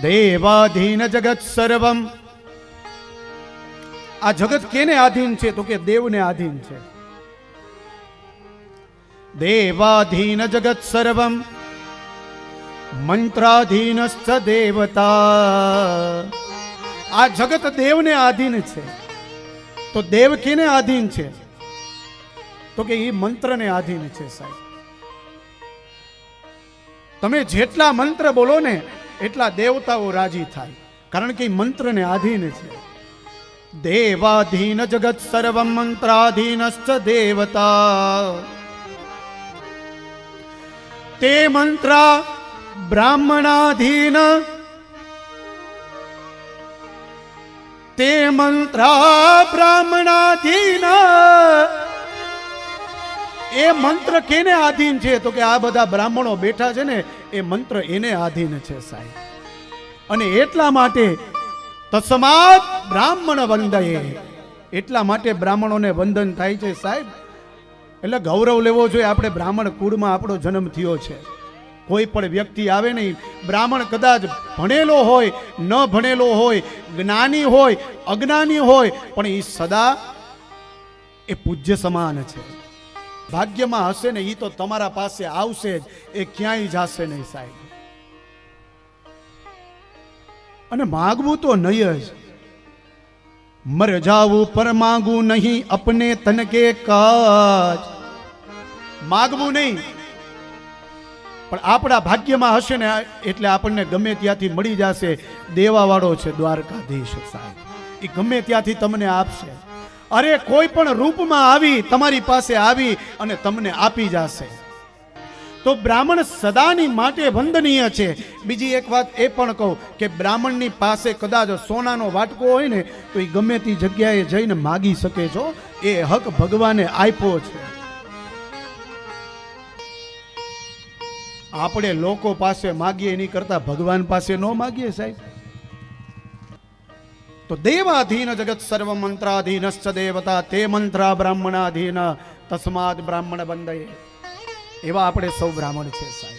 દેવાધીન જગત સર્વમ. આ જગત કેને આધીન છે? તો કે દેવને આધીન છે. દેવાધીન જગત સર્વમ મંત્રાધીનશ્ચ દેવતા. આ જગત દેવને આધીન છે. તો દેવ કેને આધીન છે? તો કે એ મંત્રને આધીન છે. સાહેબ, તમે જેટલા મંત્ર બોલો ને એટલા દેવતાઓ રાજી થાય, કારણ કે મંત્રને આધીન છે. દેવાધીન જગત સર્વમ મંત્રાધીનશ્ચ દેવતા. તે મંત્ર બ્રાહ્મણાધીન, તે મંત્ર બ્રાહ્મણાધીન. એ મંત્ર કેને આધીન છે? તો કે આ બધા બ્રાહ્મણો બેઠા છે ને, એ મંત્ર એને આધીન છે. સાહેબ, અને એટલા માટે તસ્માત બ્રાહ્મણ વંદયે, એટલા માટે બ્રાહ્મણોને વંદન થાય છે. સાહેબ, એટલે ગૌરવ લેવો જોઈએ. આપણે બ્રાહ્મણ કુળમાં આપણો જન્મ થયો છે. કોઈ પણ વ્યક્તિ આવે નહીં, બ્રાહ્મણ કદાચ ભણેલો હોય, ન ભણેલો હોય, જ્ઞાની હોય, અજ્ઞાની હોય, પણ એ સદા એ પૂજ્ય સમાન છે. ભાગ્યમાં હશે ને એ તો તમારા પાસે આવશે જ, એ ક્યાંય જશે નહીં. સાહેબ, અને માગવું તો નહીં જ. મર જાવું પર માગું નહીં, અપને તન કે કાજ. માગવું નહીં, પણ આપણા ભાગ્યમાં હશે ને એટલે આપણને ગમે ત્યાંથી મળી જશે. દેવાવાળો છે દ્વારકાધીશ. સાહેબ, એ ગમે ત્યાંથી તમને આપશે. અરે કોઈ પણ રૂપમાં આવી તમારી પાસે આવી અને તમને આપી જશે. તો બ્રાહ્મણ સદાની માટે વંદનીય છે. બીજી એક વાત એ પણ કહું કે બ્રાહ્મણની પાસે કદાચ સોનાનો વાટકો હોય ને તો એ ગમે તે જગ્યાએ જઈને માગી શકે છો. એ હક ભગવાને આપ્યો છે. આપણે લોકો પાસે માગીએ એની કરતા ભગવાન પાસે ન માગીએ. સાહેબ, તો દેવાધીન જગત સર્વ મંત્રાધીનશ્ચ દેવતા. તે મંત્ર બ્રાહ્મણાધીન તસ્માદ બ્રાહ્મણ વંદયે. એવા આપણે સૌ બ્રાહ્મણ છે. સાહેબ,